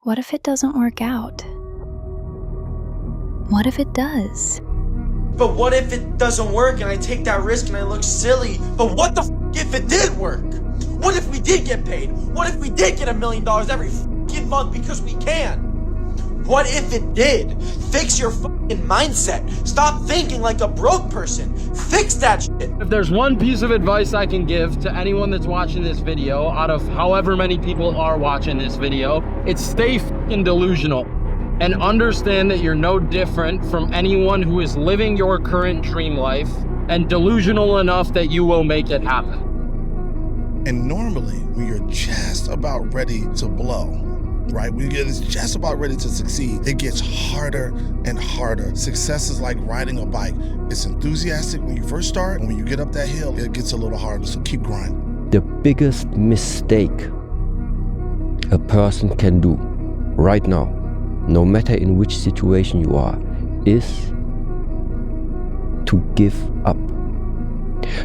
What if it doesn't work out? What if it does? But what if it doesn't work and I take that risk and I look silly? But what the if it did work? What if we did get paid? What if we did get $1 million every fucking month because we can? What if it did? Fix your fucking mindset. Stop thinking like a broke person. Fix that shit. If there's one piece of advice I can give to anyone that's watching this video, out of however many people are watching this video, it's stay fucking delusional and understand that you're no different from anyone who is living your current dream life and delusional enough that you will make it happen. And normally, when you're just about ready to blow, right? When you're just about ready to succeed, it gets harder and harder. Success is like riding a bike. It's enthusiastic when you first start, and when you get up that hill, it gets a little harder, so keep grinding. The biggest mistake a person can do right now, no matter in which situation you are, is to give up.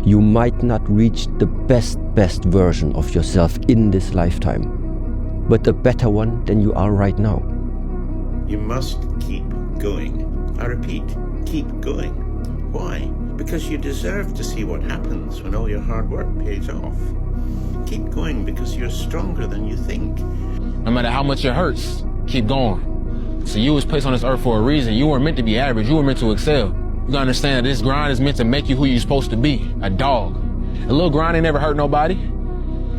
You might not reach the best version of yourself in this lifetime, but a better one than you are right now. You must keep going. I repeat, keep going. Why? Because you deserve to see what happens when all your hard work pays off. Keep going because you're stronger than you think. No matter how much it hurts, keep going. So you was placed on this earth for a reason. You weren't meant to be average. You were meant to excel. You gotta understand that this grind is meant to make you who you're supposed to be, a dog. A little grind ain't never hurt nobody.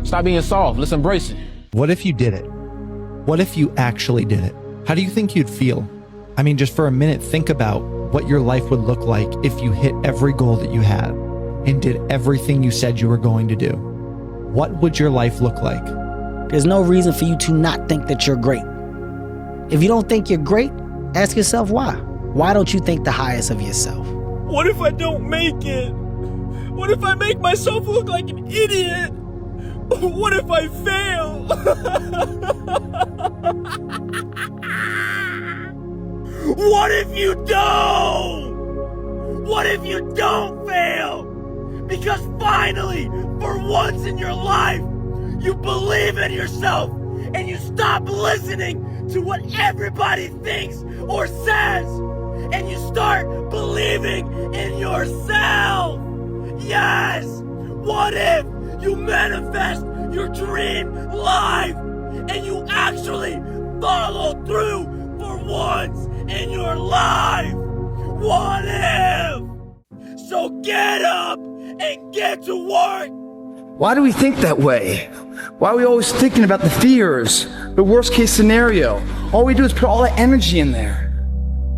Stop being soft. Let's embrace it. What if you did it? What if you actually did it? How do you think you'd feel? I mean, just for a minute, think about what your life would look like if you hit every goal that you had and did everything you said you were going to do. What would your life look like? There's no reason for you to not think that you're great. If you don't think you're great, ask yourself why. Why don't you think the highest of yourself? What if I don't make it? What if I make myself look like an idiot? What if I fail? What if you don't? What if you don't fail? Because finally, for once in your life, you believe in yourself and you stop listening to what everybody thinks or says. And you start believing in yourself. Yes! What if you manifest your dream life and you actually follow through for once in your life? What if? So get up and get to work. Why do we think that way? Why are we always thinking about the fears, the worst case scenario? All we do is put all that energy in there.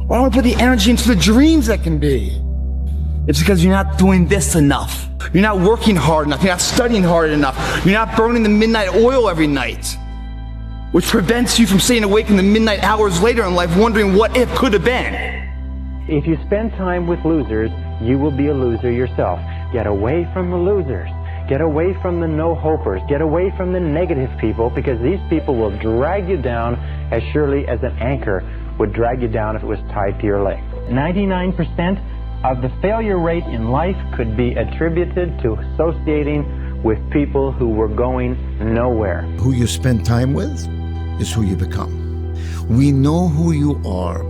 Why don't we put the energy into the dreams that can be? It's because you're not doing this enough. You're not working hard enough. You're not studying hard enough. You're not burning the midnight oil every night, which prevents you from staying awake in the midnight hours later in life wondering what if could have been. If you spend time with losers, you will be a loser yourself. Get away from the losers. Get away from the no-hopers. Get away from the negative people, because these people will drag you down as surely as an anchor would drag you down if it was tied to your leg. 99% of the failure rate in life could be attributed to associating with people who were going nowhere. Who you spend time with is who you become. We know who you are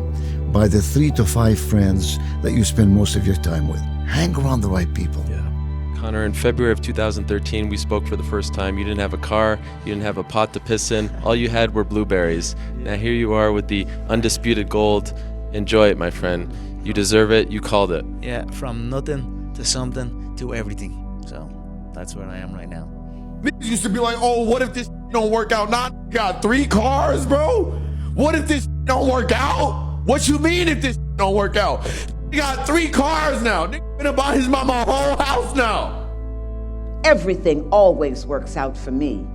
by the 3 to 5 friends that you spend most of your time with. Hang around the right people. Yeah. Connor, in February of 2013, we spoke for the first time. You didn't have a car, you didn't have a pot to piss in, all you had were blueberries. Now here you are with the undisputed gold. Enjoy it, my friend. You deserve it, you called it. Yeah, from nothing to something to everything. So that's where I am right now. Niggas used to be like, oh, what if this don't work out? Now got 3 cars, bro. What if this don't work out? What you mean if this don't work out? He got 3 cars now. Nigga gonna buy his mama a whole house now. Everything always works out for me.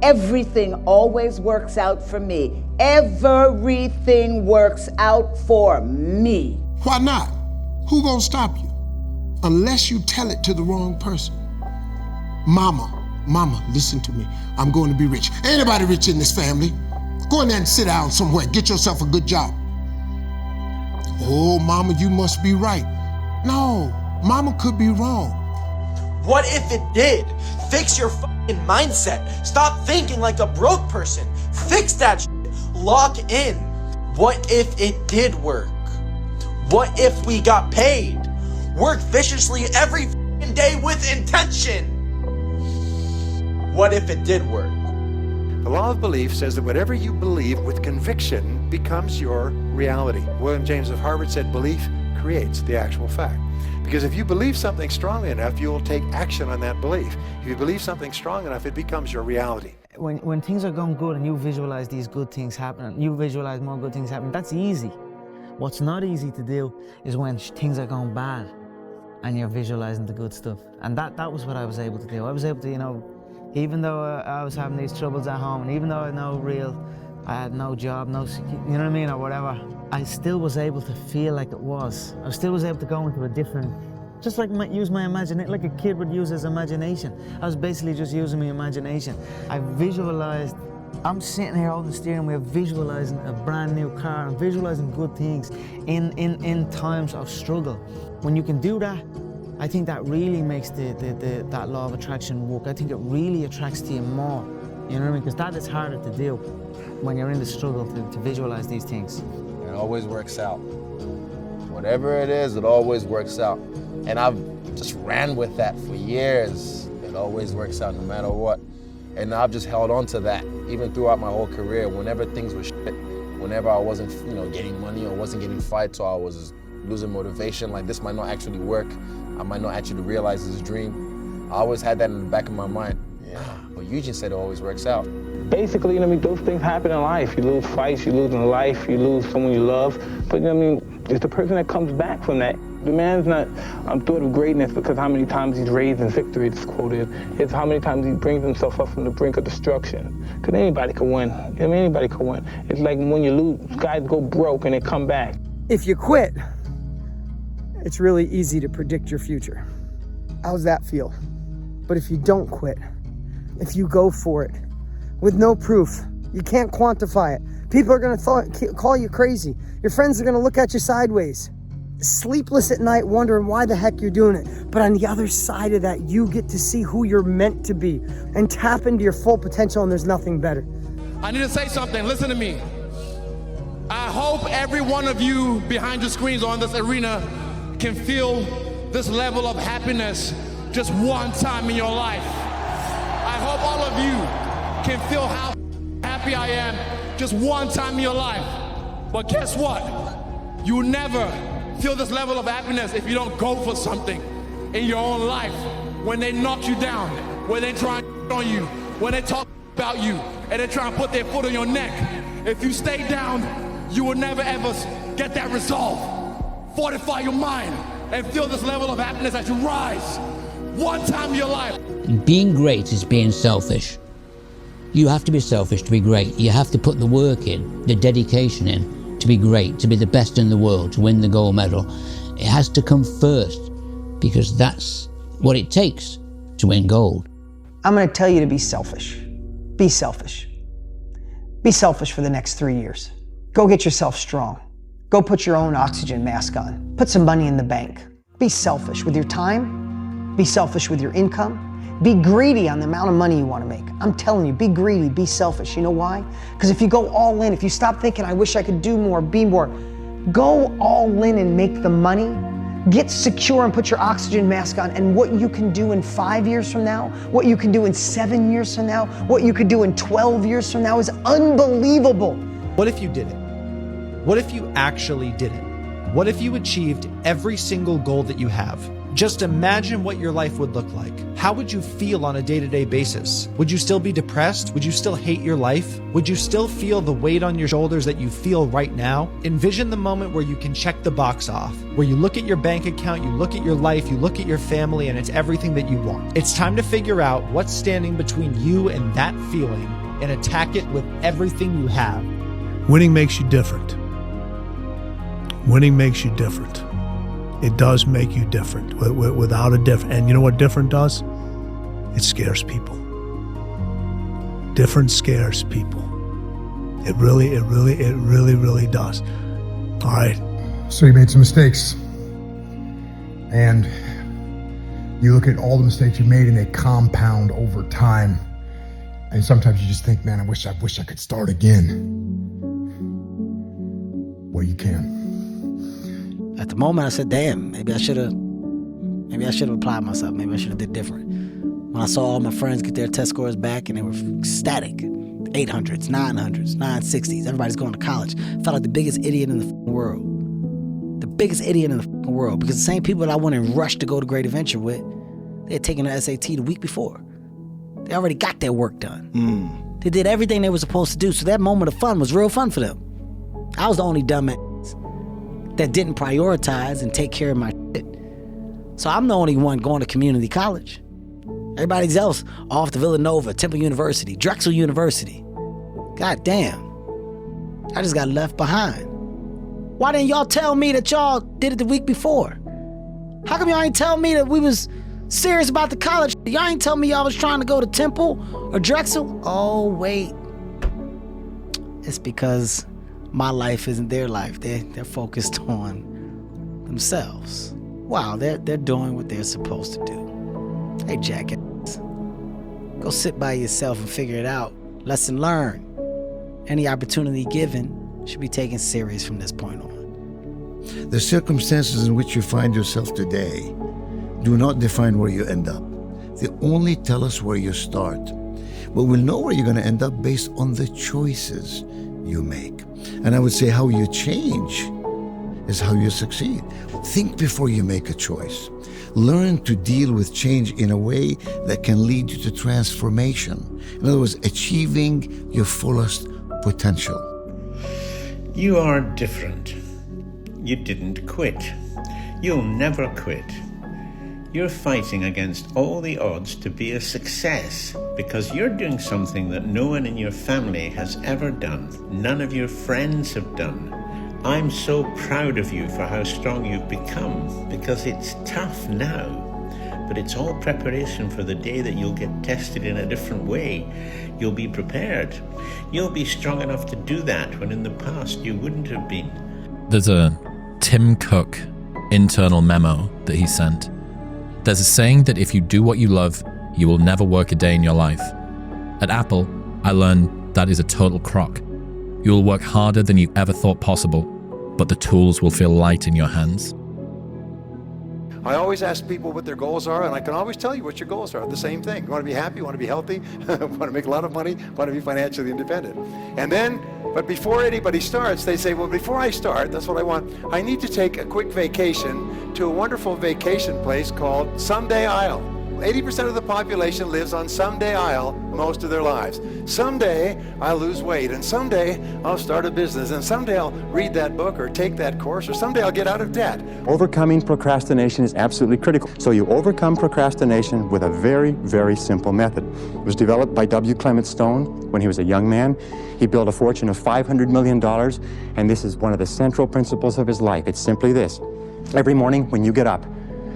Everything always works out for me. Everything works out for me. Why not? Who gonna stop you? Unless you tell it to the wrong person. Mama, listen to me. I'm going to be rich. Ain't anybody rich in this family. Go in there and sit down somewhere. Get yourself a good job. Oh, mama, you must be right. No, mama could be wrong. What if it did? Fix your fucking mindset. Stop thinking like a broke person. Fix that shit. lock in. What if it did work? What if we got paid? Work viciously every day with intention. What if it did work? The law of belief says that whatever you believe with conviction becomes your reality. William James of Harvard said belief creates the actual fact. Because if you believe something strongly enough, you will take action on that belief. If you believe something strong enough, it becomes your reality. When things are going good and you visualize these good things happening, you visualize more good things happening, that's easy. What's not easy to do is when things are going bad and you're visualizing the good stuff. And that was what I was able to do. I was able to, you know, even though I was having these troubles at home, and even though I had no job, no, you know what I mean, or whatever, I still was able to feel like it was. I still was able to go into a different, just like use my imagination, like a kid would use his imagination. I was basically just using my imagination. I visualized, I'm sitting here holding the steering wheel, visualizing a brand new car, and visualizing good things in times of struggle. When you can do that, I think that really makes that law of attraction work. I think it really attracts to you more. You know what I mean? Because that is harder to do when you're in the struggle to visualize these things. It always works out. Whatever it is, it always works out. And I've just ran with that for years. It always works out no matter what. And I've just held on to that, even throughout my whole career. Whenever things were shit, whenever I wasn't, you know, getting money or wasn't getting fights, or I was losing motivation, like this might not actually work, I might not actually realize this dream. I always had that in the back of my mind. Yeah, but Eugene said it always works out. Basically, you know, I mean, those things happen in life. You lose fights, you lose in life, you lose someone you love. But, you know, I mean, it's the person that comes back from that. The man's not thought of greatness because how many times he's raised in victory, this quote is. It's how many times he brings himself up from the brink of destruction. Because anybody can win. I mean, anybody can win. It's like when you lose, guys go broke and they come back. If you quit, it's really easy to predict your future. How's that feel? But if you don't quit, if you go for it with no proof, you can't quantify it. People are going to call you crazy. Your friends are going to look at you sideways. Sleepless at night, wondering why the heck you're doing it. But on the other side of that, you get to see who you're meant to be and tap into your full potential, and there's nothing better. I need to say something. Listen to me. I hope every one of you behind your screens or in this arena can feel this level of happiness just one time in your life. I hope all of you can feel how happy I am just one time in your life. But guess what? You never feel this level of happiness if you don't go for something in your own life. When they knock you down, when they try on you, when they talk about you, and they try and put their foot on your neck, if you stay down, you will never ever get that resolve. Fortify your mind and feel this level of happiness as you rise one time in your life. Being great is being selfish. You have to be selfish to be great. You have to put the work in, the dedication in, to be great, to be the best in the world, to win the gold medal. It has to come first, because that's what it takes to win gold. I'm going to tell you to be selfish. Be selfish. Be selfish for the next 3 years. Go get yourself strong. Go put your own oxygen mask on. Put some money in the bank. Be selfish with your time. Be selfish with your income. Be greedy on the amount of money you want to make. I'm telling you, be greedy, be selfish. You know why? Because if you go all in, if you stop thinking, I wish I could do more, be more, go all in and make the money. Get secure and put your oxygen mask on, and what you can do in 5 years from now, what you can do in 7 years from now, what you could do in 12 years from now is unbelievable. What if you did it? What if you actually did it? What if you achieved every single goal that you have? Just imagine what your life would look like. How would you feel on a day-to-day basis? Would you still be depressed? Would you still hate your life? Would you still feel the weight on your shoulders that you feel right now? Envision the moment where you can check the box off, where you look at your bank account, you look at your life, you look at your family, and it's everything that you want. It's time to figure out what's standing between you and that feeling and attack it with everything you have. Winning makes you different. Winning makes you different. It does make you different, without a different. And you know what different does? It scares people. Different scares people. It really does. All right. So you made some mistakes. And you look at all the mistakes you made and they compound over time. And sometimes you just think, man, I wish I could start again. moment I said, damn, maybe I should have applied myself. Maybe I should have did different. When I saw all my friends get their test scores back and they were ecstatic, 800s, 900s, 960s, everybody's going to college. I felt like the biggest idiot in the world. The biggest idiot in the world, because the same people that I went and rushed to go to Great Adventure with, they had taken the SAT the week before. They already got their work done. They did everything they were supposed to do, so that moment of fun was real fun for them. I was the only dumbass that didn't prioritize and take care of my shit. So I'm the only one going to community college. Everybody else off to Villanova, Temple University, Drexel University. God damn. I just got left behind. Why didn't y'all tell me that y'all did it the week before? How come y'all ain't tell me that we was serious about the college? Y'all ain't tell me y'all was trying to go to Temple or Drexel? Oh, wait. It's because my life isn't their life. They're focused on themselves. Wow, they're doing what they're supposed to do. Hey, jackass. Go sit by yourself and figure it out. Lesson learned. Any opportunity given should be taken serious from this point on. The circumstances in which you find yourself today do not define where you end up. They only tell us where you start. But we'll know where you're going to end up based on the choices you make. And I would say how you change is how you succeed. Think before you make a choice. Learn to deal with change in a way that can lead you to transformation. In other words, achieving your fullest potential. You are different. You didn't quit. You'll never quit. You're fighting against all the odds to be a success because you're doing something that no one in your family has ever done. None of your friends have done. I'm so proud of you for how strong you've become because it's tough now, but it's all preparation for the day that you'll get tested in a different way. You'll be prepared. You'll be strong enough to do that when in the past you wouldn't have been. There's a Tim Cook internal memo that he sent. There's a saying that if you do what you love, you will never work a day in your life. At Apple, I learned that is a total crock. You will work harder than you ever thought possible, but the tools will feel light in your hands. I always ask people what their goals are, and I can always tell you what your goals are. The same thing. You want to be happy, you want to be healthy, want to make a lot of money, want to be financially independent. And then, but before anybody starts, they say, well, before I start, that's what I want. I need to take a quick vacation to a wonderful vacation place called Someday Isle. 80% of the population lives on Someday Isle most of their lives. Someday I'll lose weight, and someday I'll start a business, and someday I'll read that book or take that course, or someday I'll get out of debt. Overcoming procrastination is absolutely critical. So you overcome procrastination with a very, very simple method. It was developed by W. Clement Stone when he was a young man. He built a fortune of $500 million, and this is one of the central principles of his life. It's simply this. Every morning when you get up,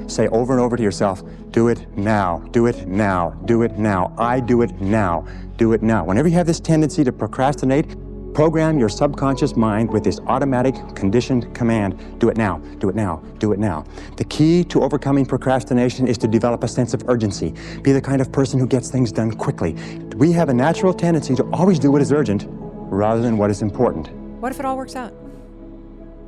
say over and over to yourself, do it now, do it now, do it now. I do it now, do it now. Whenever you have this tendency to procrastinate, program your subconscious mind with this automatic conditioned command, do it now, do it now, do it now. The key to overcoming procrastination is to develop a sense of urgency. Be the kind of person who gets things done quickly. We have a natural tendency to always do what is urgent rather than what is important. What if it all works out?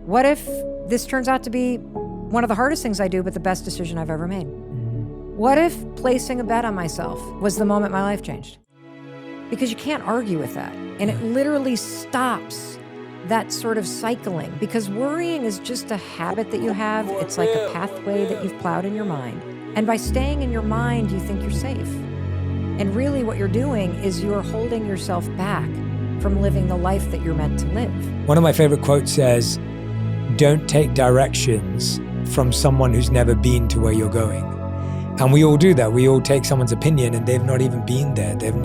What if this turns out to be one of the hardest things I do, but the best decision I've ever made? What if placing a bet on myself was the moment my life changed? Because you can't argue with that. And it literally stops that sort of cycling, because worrying is just a habit that you have. It's like a pathway that you've plowed in your mind. And by staying in your mind, you think you're safe. And really what you're doing is you're holding yourself back from living the life that you're meant to live. One of my favorite quotes says, "Don't take directions from someone who's never been to where you're going." And we all do that. We all take someone's opinion and they've not even been there. They've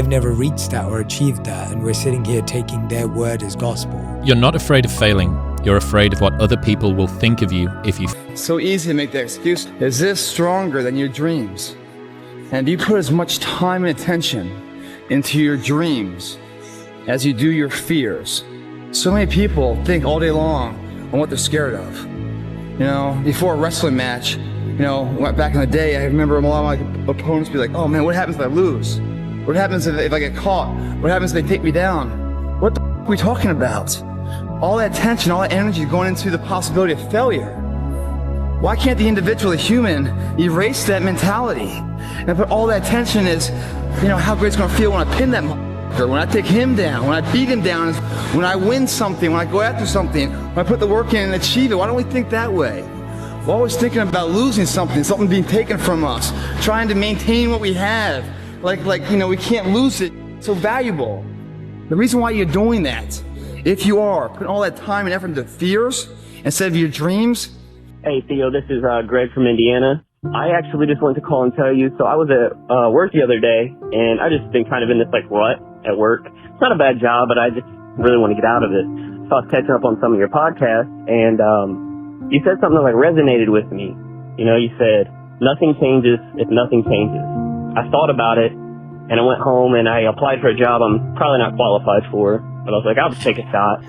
never reached that or achieved that. And we're sitting here taking their word as gospel. You're not afraid of failing. You're afraid of what other people will think of you if you So easy to make the excuse, is this stronger than your dreams? And do you put as much time and attention into your dreams as you do your fears? So many people think all day long on what they're scared of. You know, before a wrestling match, you know, back in the day, I remember a lot of my opponents be like, oh man, what happens if I lose? What happens if I get caught? What happens if they take me down? What the f are we talking about? all that tension, all that energy going into the possibility of failure. Why can't the individual, the human, erase that mentality and put all that tension is, how great it's going to feel when I pin that motherfucker, when I take him down, when I beat him down, when I win something, when I go after something, when I put the work in and achieve it. Why don't we think that way? We're always thinking about losing something being taken from us, trying to maintain what we have. Like we can't lose it. It's so valuable. The reason why you're doing that, if you are putting all that time and effort into fears instead of your dreams. Hey Theo, this is Greg from Indiana. I actually just wanted to call and tell you, so I was at work the other day, and I just been kind of in this rut at work. It's not a bad job, but I just really want to get out of it. So I was catching up on some of your podcasts, and you said something that resonated with me. You said, nothing changes if nothing changes. I thought about it, and I went home and I applied for a job I'm probably not qualified for, but I was like, I'll just take a shot.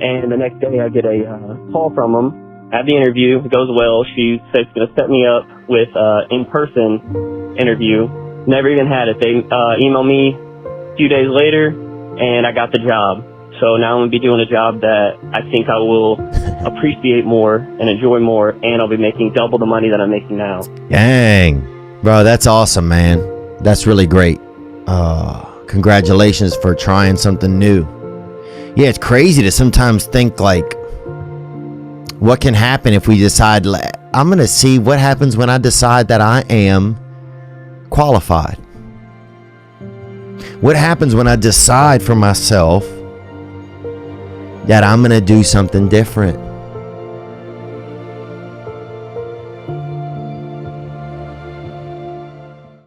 And the next day I get a call from them. I have the interview. It goes well. She said she's going to set me up with in-person interview. Never even had it. They emailed me a few days later, and I got the job. So now I'm going to be doing a job that I think I will appreciate more and enjoy more, and I'll be making double the money that I'm making now. Dang. Bro, that's awesome, man. That's really great. Congratulations for trying something new. Yeah, it's crazy to sometimes think what can happen if we decide, I'm going to see what happens when I decide that I am qualified. What happens when I decide for myself that I'm going to do something different?